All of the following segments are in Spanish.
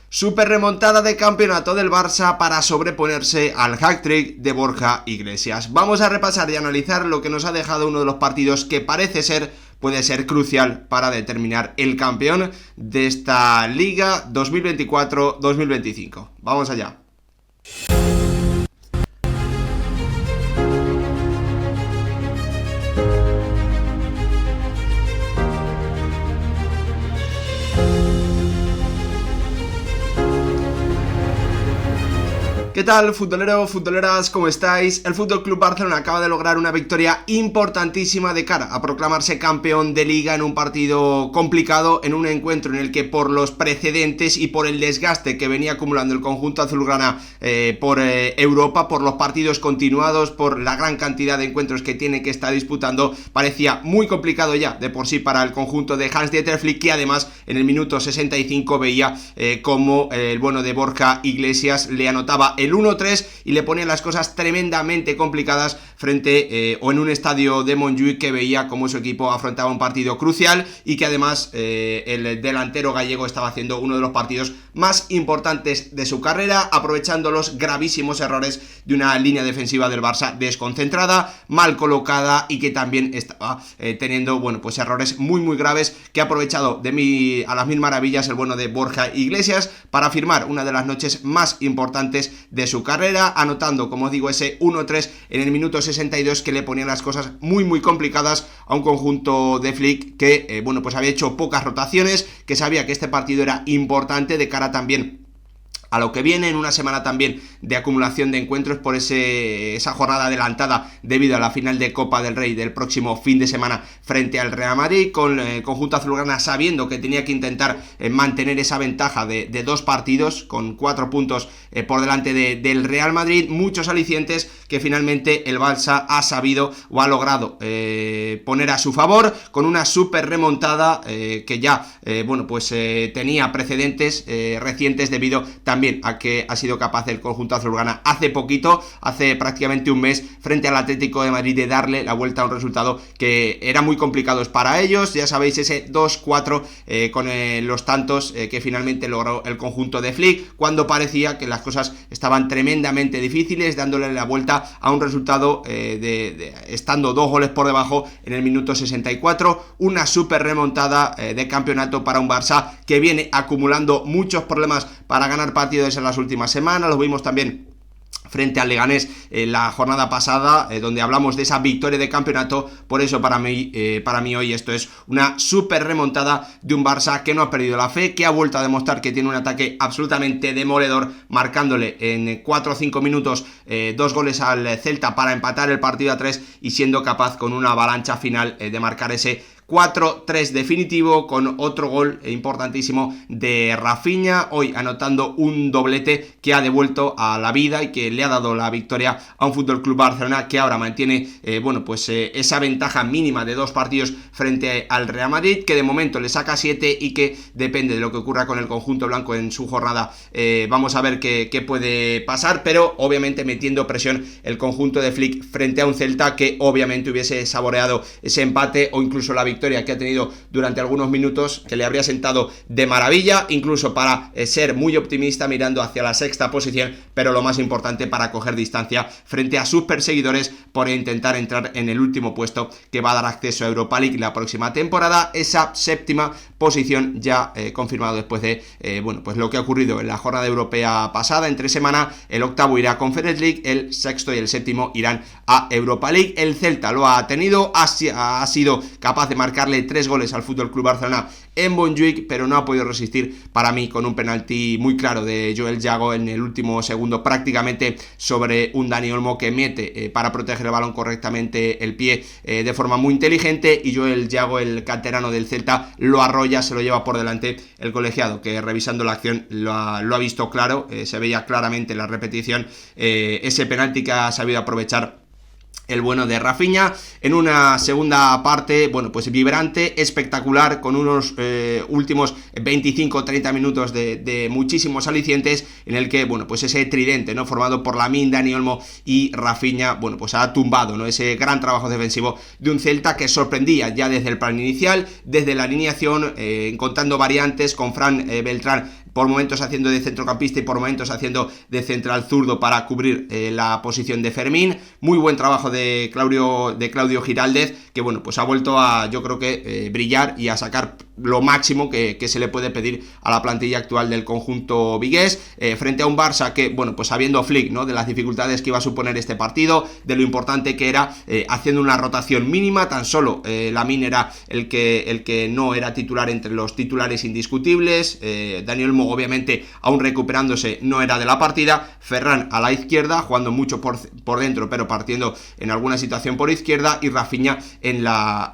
Super remontada de campeonato del Barça para sobreponerse al hat-trick de Borja Iglesias. Vamos a repasar y analizar lo que nos ha dejado uno de los partidos que puede ser crucial para determinar el campeón de esta Liga 2024-2025. Vamos allá. ¿Qué tal, futbolero, futboleras? ¿Cómo estáis? El FC Barcelona acaba de lograr una victoria importantísima de cara a proclamarse campeón de Liga en un partido complicado, en un encuentro en el que por los precedentes y por el desgaste que venía acumulando el conjunto azulgrana por Europa, por los partidos continuados, por la gran cantidad de encuentros que tiene que estar disputando, parecía muy complicado ya de por sí para el conjunto de Hans-Dieter Flick, que además en el minuto 65 veía como el bueno de Borja Iglesias le anotaba el 1-3 y le ponía las cosas tremendamente complicadas frente o en un estadio de Montjuic que veía como su equipo afrontaba un partido crucial y que además el delantero gallego estaba haciendo uno de los partidos más importantes de su carrera, aprovechando los gravísimos errores de una línea defensiva del Barça desconcentrada, mal colocada y que también estaba teniendo, bueno, pues errores muy graves que ha aprovechado a las mil maravillas el bueno de Borja Iglesias para firmar una de las noches más importantes de su carrera, anotando, como digo, ese 1-3 en el minuto 62 que le ponían las cosas muy complicadas a un conjunto de Flick que, bueno, pues había hecho pocas rotaciones, que sabía que este partido era importante de cara también a lo que viene en una semana también de acumulación de encuentros por esa jornada adelantada debido a la final de Copa del Rey del próximo fin de semana frente al Real Madrid, con el conjunto azulgrana sabiendo que tenía que intentar mantener esa ventaja de 2 partidos con 4 puntos por delante del Real Madrid, muchos alicientes que finalmente el Barça ha sabido o ha logrado poner a su favor con una super remontada que ya bueno, pues tenía precedentes recientes debido también a que ha sido capaz el conjunto azulgrana hace prácticamente un mes frente al Atlético de Madrid de darle la vuelta a un resultado que era muy complicado para ellos. Ya sabéis, ese 2-4 con los tantos que finalmente logró el conjunto de Flick cuando parecía que las cosas estaban tremendamente difíciles, dándole la vuelta a un resultado estando 2 goles por debajo en el minuto 64, una super remontada de campeonato para un Barça que viene acumulando muchos problemas para ganar partidos en las últimas semanas. Lo vimos también frente al Leganés la jornada pasada, donde hablamos de esa victoria de campeonato. Por eso para mí hoy esto es una super remontada de un Barça que no ha perdido la fe, que ha vuelto a demostrar que tiene un ataque absolutamente demoledor, marcándole en 4 o 5 minutos 2 goles al Celta para empatar el partido a 3 y siendo capaz con una avalancha final de marcar ese 4-3 definitivo con otro gol importantísimo de Rafinha, hoy anotando un doblete que ha devuelto a la vida y que le ha dado la victoria a un FC Barcelona que ahora mantiene bueno, pues esa ventaja mínima de 2 partidos frente al Real Madrid, que de momento le saca 7 y que depende de lo que ocurra con el conjunto blanco en su jornada. Vamos a ver qué puede pasar, pero obviamente metiendo presión el conjunto de Flick frente a un Celta que obviamente hubiese saboreado ese empate o incluso la victoria que ha tenido durante algunos minutos, que le habría sentado de maravilla, incluso para ser muy optimista mirando hacia la 6ª posición, pero lo más importante para coger distancia frente a sus perseguidores por intentar entrar en el último puesto que va a dar acceso a Europa League la próxima temporada, esa 7ª posición ya confirmado después de bueno, pues lo que ha ocurrido en la jornada europea pasada. Entre semana el 8º irá a Conference League, el 6º y el 7º irán a Europa League. El Celta lo ha tenido, ha sido capaz de marcarle 3 goles al FC Barcelona en Montjuic, pero no ha podido resistir para mí con un penalti muy claro de Joel Yago en el último segundo, prácticamente sobre un Dani Olmo que mete para proteger el balón correctamente el pie de forma muy inteligente, y Joel Yago, el canterano del Celta, lo arrolla, se lo lleva por delante el colegiado, que revisando la acción lo ha visto claro, se veía claramente en la repetición ese penalti que ha sabido aprovechar el bueno de Rafinha, en una segunda parte, bueno, pues vibrante, espectacular, con unos últimos 25-30 minutos de muchísimos alicientes, en el que, bueno, pues ese tridente, ¿no?, formado por Lamine, Dani Olmo y Rafinha, bueno, pues ha tumbado, ¿no?, ese gran trabajo defensivo de un Celta que sorprendía ya desde el plan inicial, desde la alineación, encontrando variantes, con Fran Beltrán por momentos haciendo de centrocampista y por momentos haciendo de central zurdo para cubrir la posición de Fermín. Muy buen trabajo de Claudio Giraldez, que bueno, pues ha vuelto a, yo creo que, brillar y a sacar lo máximo que se le puede pedir a la plantilla actual del conjunto vigués, frente a un Barça que, bueno, pues sabiendo Flick, ¿no?, de las dificultades que iba a suponer este partido, de lo importante que era, haciendo una rotación mínima, tan solo Lamine era el que no era titular entre los titulares indiscutibles, Dani Olmo obviamente aún recuperándose no era de la partida, Ferran a la izquierda, jugando mucho por dentro, pero partiendo en alguna situación por izquierda, y Rafinha en la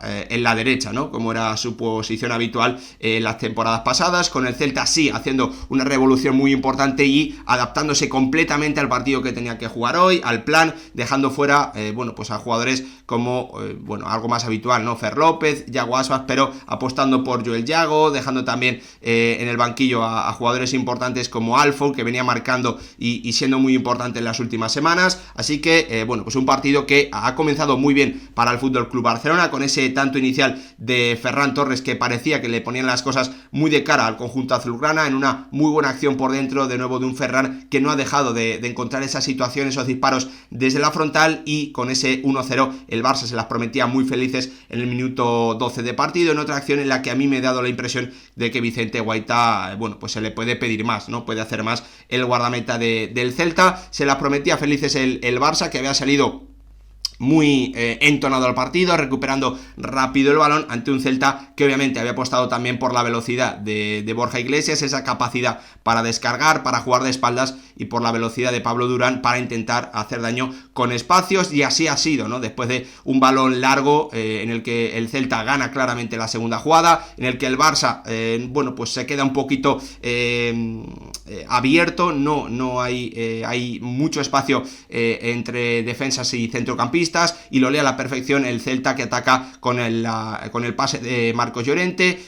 derecha, ¿no?, como era su posición habitual las temporadas pasadas, con el Celta sí haciendo una revolución muy importante y adaptándose completamente al partido que tenía que jugar hoy, al plan, dejando fuera bueno, pues a jugadores como bueno, algo más habitual, ¿no?, Fer López, Yago Aspas, pero apostando por Joel Yago, dejando también en el banquillo a jugadores importantes como Alfo, que venía marcando y siendo muy importante en las últimas semanas. Así que bueno, pues un partido que ha comenzado muy bien para el FC Barcelona, con ese tanto inicial de Ferran Torres que parecía que le ponían las cosas muy de cara al conjunto azulgrana, en una muy buena acción por dentro, de nuevo de un Ferran que no ha dejado de encontrar esas situaciones, esos disparos desde la frontal, y con ese 1-0 el Barça se las prometía muy felices en el minuto 12 de partido, en otra acción en la que a mí me he dado la impresión de que Vicente Guaita, bueno, pues se le puede pedir más, ¿no?, puede hacer más el guardameta del Celta. Se las prometía felices el Barça, que había salido muy entonado al partido, recuperando rápido el balón ante un Celta que obviamente había apostado también por la velocidad de Borja Iglesias, esa capacidad para descargar, para jugar de espaldas, y por la velocidad de Pablo Durán para intentar hacer daño con espacios, y así ha sido, ¿no?, después de un balón largo en el que el Celta gana claramente la segunda jugada, en el que el Barça bueno, pues se queda un poquito abierto, no hay mucho espacio entre defensas y centrocampistas, y lo lee a la perfección el Celta, que ataca con el pase de Marcos Llorente,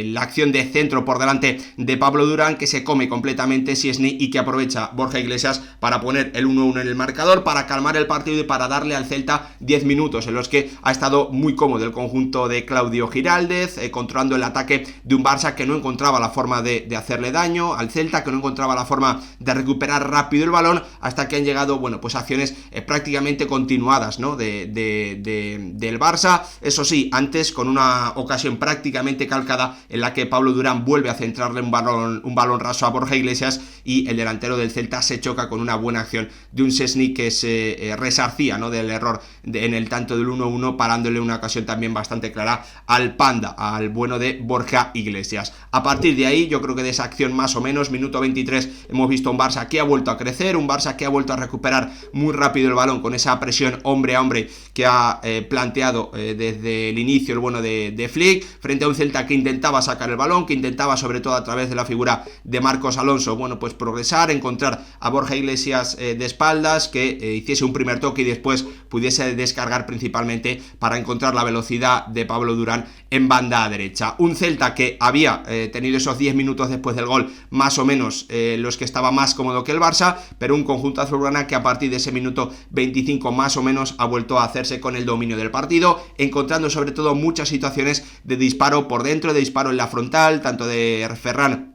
la acción de centro por delante de Pablo Durán, que se come completamente Szczęsny y que aprovecha Borja Iglesias para poner el 1-1 en el marcador, para calmar el partido y para darle al Celta 10 minutos en los que ha estado muy cómodo el conjunto de Claudio Giraldez, controlando el ataque de un Barça que no encontraba la forma de hacerle daño al Celta, que no encontraba la forma de recuperar rápido el balón, hasta que han llegado, bueno, pues acciones prácticamente continuadas, ¿no?, del Barça. Eso sí, antes con una ocasión prácticamente calcada en la que Pablo Durán vuelve a centrarle un balón raso a Borja Iglesias, y el delantero del Celta se choca con una buena acción de un Szczęsny que se resarcía, ¿no?, del error en el tanto del 1-1, parándole una ocasión también bastante clara al Panda, al bueno de Borja Iglesias. A partir de ahí, yo creo que de esa acción más o menos, minuto 23, hemos visto un Barça que ha vuelto a crecer, un Barça que ha vuelto a recuperar muy rápido el balón con esa presión hombre a hombre que ha planteado desde el inicio el bueno de Flick, frente a un Celta que intentaba sacar el balón, que intentaba, sobre todo a través de la figura de Marcos Alonso, bueno, pues progresar, encontrar a Borja Iglesias de espaldas, que hiciese un primer toque y después pudiese descargar, principalmente para encontrar la velocidad de Pablo Durán en banda derecha. Un Celta que había tenido esos 10 minutos después del gol más o menos los que estaba más cómodo que el Barça, pero un conjunto azulgrana que a partir de ese minuto 25 más o menos ha vuelto a hacerse con el dominio del partido, encontrando sobre todo muchas situaciones de disparo por dentro, de disparo en la frontal, tanto de Ferran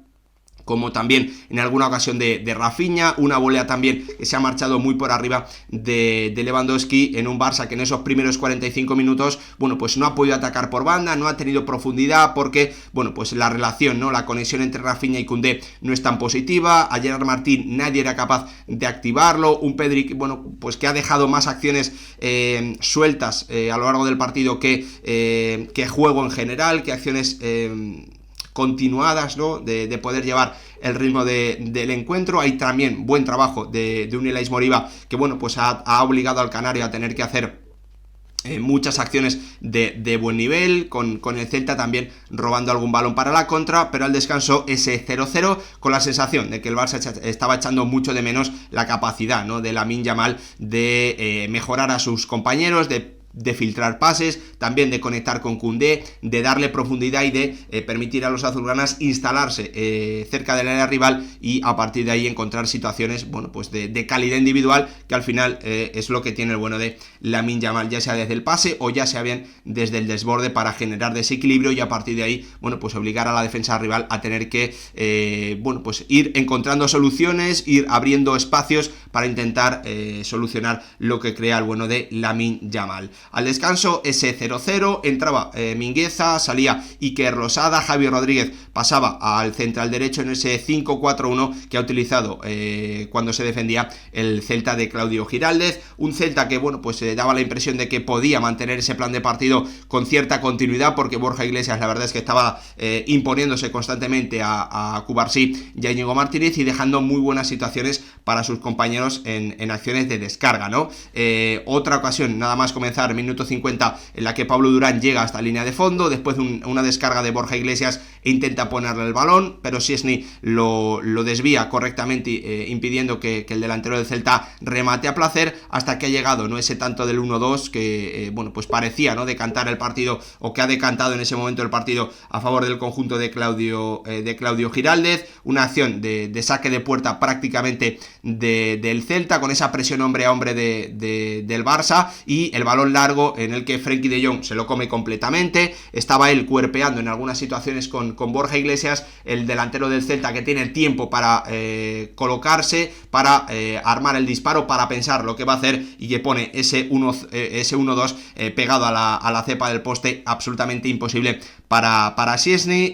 como también en alguna ocasión de Rafinha, una volea también que se ha marchado muy por arriba de Lewandowski, en un Barça que en esos primeros 45 minutos, bueno, pues no ha podido atacar por banda, no ha tenido profundidad, porque, bueno, pues la relación, ¿no?, la conexión entre Rafinha y Koundé no es tan positiva. A Gerard Martín nadie era capaz de activarlo, un Pedri, bueno, pues que ha dejado más acciones sueltas a lo largo del partido que juego en general, que acciones continuadas, ¿no?, de poder llevar el ritmo del encuentro. Hay también buen trabajo de un Ilaix Moriba, que, bueno, pues ha obligado al canario a tener que hacer muchas acciones de buen nivel, con el Celta también robando algún balón para la contra, pero al descanso ese 0-0, con la sensación de que el Barça estaba echando mucho de menos la capacidad, ¿no?, de Lamine Yamal de mejorar a sus compañeros, de de filtrar pases, también de conectar con Koundé, de darle profundidad y de permitir a los azulgranas instalarse cerca del área rival y a partir de ahí encontrar situaciones, bueno, pues de calidad individual, que al final es lo que tiene el bueno de Lamine Yamal, ya sea desde el pase o ya sea bien desde el desborde, para generar desequilibrio y a partir de ahí, bueno, pues obligar a la defensa rival a tener que, bueno, pues ir encontrando soluciones, ir abriendo espacios para intentar solucionar lo que crea el bueno de Lamine Yamal. Al descanso, ese 0-0, entraba Mingueza, salía Iker Losada, Javi Rodríguez pasaba al central derecho en ese 5-4-1 que ha utilizado cuando se defendía el Celta de Claudio Giraldez, un Celta que, bueno, pues daba la impresión de que podía mantener ese plan de partido con cierta continuidad, porque Borja Iglesias la verdad es que estaba imponiéndose constantemente a Cubarsí y a Íñigo Martínez y dejando muy buenas situaciones para sus compañeros en acciones de descarga, ¿no? Otra ocasión, nada más comenzar, minuto 50, en la que Pablo Durán llega hasta línea de fondo, después de una descarga de Borja Iglesias e intenta ponerle el balón, pero Szczęsny lo desvía correctamente, impidiendo que el delantero del Celta remate a placer, hasta que ha llegado, ¿no?, ese tanto del 1-2 que, bueno, pues parecía, ¿no?, decantar el partido, o que ha decantado en ese momento el partido a favor del conjunto de Claudio Giraldez, una acción de saque de puerta prácticamente del Celta, con esa presión hombre a hombre del Barça, y el balón largo en el que Frenkie de Jong se lo come completamente, estaba él cuerpeando en algunas situaciones con Borja Iglesias, el delantero del Celta, que tiene tiempo para colocarse, para armar el disparo, para pensar lo que va a hacer, y que pone ese 1-2 pegado a la cepa del poste, absolutamente imposible para Szczęsny.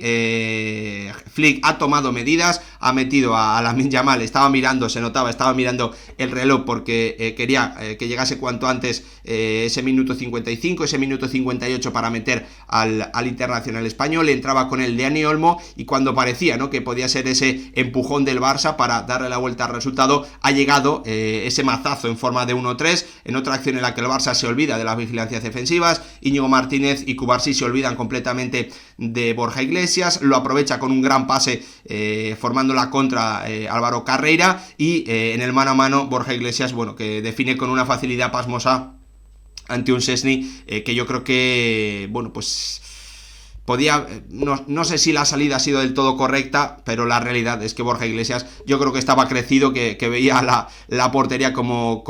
Flick ha tomado medidas, ha metido a Lamine Yamal, estaba mirando, se notaba, estaba mirando el reloj porque quería que llegase cuanto antes ese minuto 55, ese minuto 58 para meter al internacional español. Entraba con el Dani Olmo y cuando parecía, ¿no?, que podía ser ese empujón del Barça para darle la vuelta al resultado, ha llegado ese mazazo en forma de 1-3, en otra acción en la que el Barça se olvida de las vigilancias defensivas, Íñigo Martínez y Cubarsí se olvidan completamente de Borja Iglesias, lo aprovecha con un gran pase formando la contra Álvaro Carreira, y en el mano a mano Borja Iglesias, bueno, que define con una facilidad pasmosa ante un Szczęsny que yo creo que, bueno, pues podía, no sé si la salida ha sido del todo correcta, pero la realidad es que Borja Iglesias, yo creo que estaba crecido, que veía la portería como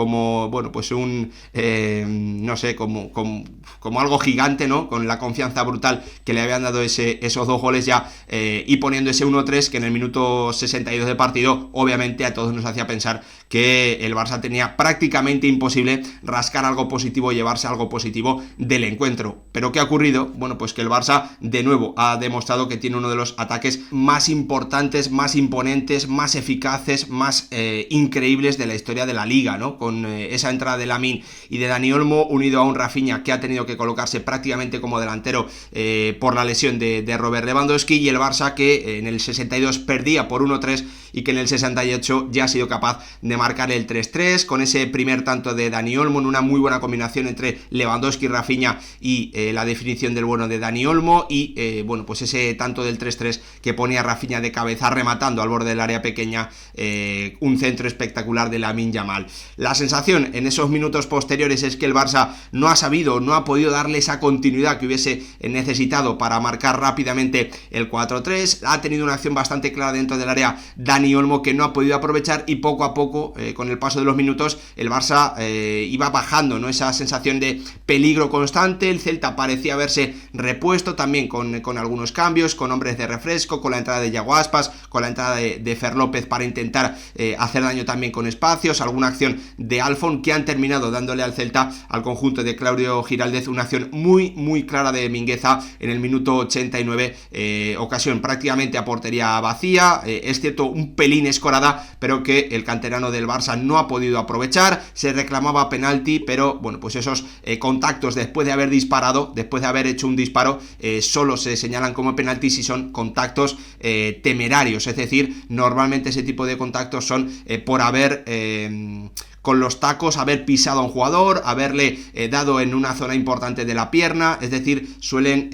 bueno, pues un no sé, como algo gigante, ¿no?, con la confianza brutal que le habían dado esos dos goles ya, y poniendo ese 1-3 que en el minuto 62 de partido obviamente a todos nos hacía pensar que el Barça tenía prácticamente imposible rascar algo positivo, llevarse algo positivo del encuentro. ¿Pero qué ha ocurrido? Bueno, pues que el Barça de nuevo ha demostrado que tiene uno de los ataques más importantes, más imponentes, más eficaces, más increíbles de la historia de la liga, ¿no? Con esa entrada de Lamine y de Dani Olmo, unido a un Rafinha que ha tenido que colocarse prácticamente como delantero por la lesión de Robert Lewandowski, y el Barça que en el 62 perdía por 1-3 y que en el 68 ya ha sido capaz de marcar el 3-3 con ese primer tanto de Dani Olmo, en una muy buena combinación entre Lewandowski y Rafinha, y la definición del bueno de Dani Olmo, y bueno, pues ese tanto del 3-3 que ponía a Rafinha de cabeza rematando al borde del área pequeña, un centro espectacular de Lamine Yamal. La sensación en esos minutos posteriores es que el Barça no ha podido darle esa continuidad que hubiese necesitado para marcar rápidamente el 4-3, ha tenido una acción bastante clara dentro del área Dani Olmo que no ha podido aprovechar, y poco a poco, con el paso de los minutos, el Barça iba bajando, ¿no?, esa sensación de peligro constante. El Celta parecía haberse repuesto también con algunos cambios, con hombres de refresco, con la entrada de Yago Aspas, con la entrada de Fer López para intentar hacer daño también con espacios, alguna acción de Alfon que han terminado dándole al Celta, al conjunto de Claudio Giraldez, una acción muy muy clara de Mingueza en el minuto 89, ocasión prácticamente a portería vacía, es cierto, un pelín escorada, pero que el canterano del Barça no ha podido aprovechar. Se reclamaba penalti, pero bueno, pues esos contactos después de haber disparado, después de haber hecho un disparo, solo se señalan como penalti si son contactos temerarios, es decir, normalmente ese tipo de contactos son por haber con los tacos, haber pisado a un jugador, haberle dado en una zona importante de la pierna, es decir, suelen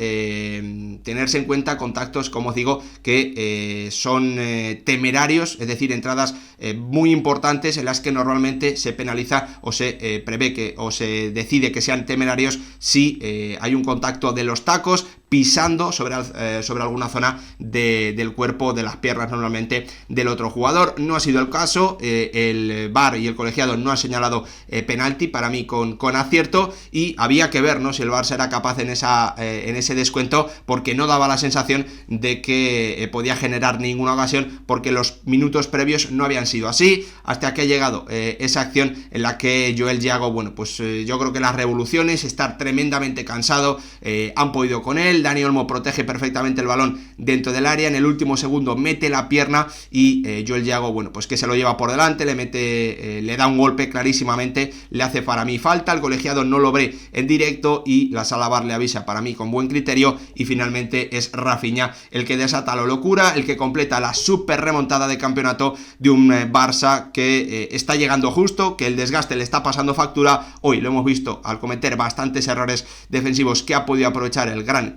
tenerse en cuenta contactos, como os digo, que son temerarios, es decir, entradas muy importantes en las que normalmente se penaliza o se prevé que o se decide que sean temerarios si hay un contacto de los tacos pisando sobre alguna zona del cuerpo, de las piernas normalmente del otro jugador. No ha sido el caso, el VAR y el colegiado no ha señalado penalti, para mí con acierto, y había que ver, ¿no?, si el VAR será capaz en ese descuento, porque no daba la sensación de que podía generar ninguna ocasión, porque los minutos previos no habían sido así, hasta que ha llegado esa acción en la que Joel Yago, bueno, pues yo creo que las revoluciones, estar tremendamente cansado, han podido con él. Dani Olmo protege perfectamente el balón dentro del área, en el último segundo mete la pierna y Joel Yago, bueno, pues que se lo lleva por delante, le da un golpe clarísimamente, le hace para mí falta, el colegiado no lo ve en directo y la sala VAR le avisa, para mí con buen criterio, y finalmente es Rafinha el que desata la locura, el que completa la super remontada de campeonato de un Barça que está llegando justo, que el desgaste le está pasando factura. Hoy lo hemos visto al cometer bastantes errores defensivos que ha podido aprovechar el gran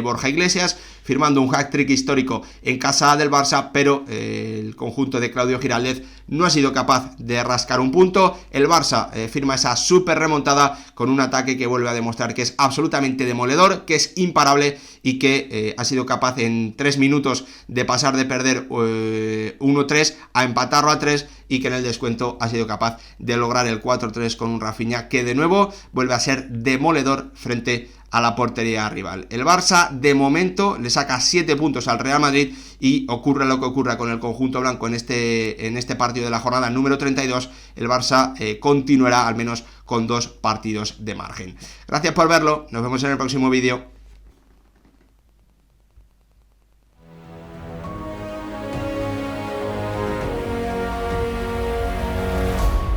Borja Iglesias, firmando un hat-trick histórico en casa del Barça, pero el conjunto de Claudio Giraldez no ha sido capaz de rascar un punto. El Barça firma esa super remontada con un ataque que vuelve a demostrar que es absolutamente demoledor, que es imparable y que ha sido capaz en 3 minutos de pasar de perder 1-3 a empatarlo a 3, y que en el descuento ha sido capaz de lograr el 4-3 con un Rafinha que de nuevo vuelve a ser demoledor frente a la portería rival. El Barça de momento le saca 7 puntos al Real Madrid, y ocurre lo que ocurra con el conjunto blanco en este partido de la jornada número 32, el Barça continuará al menos con 2 partidos de margen. Gracias por verlo, nos vemos en el próximo vídeo.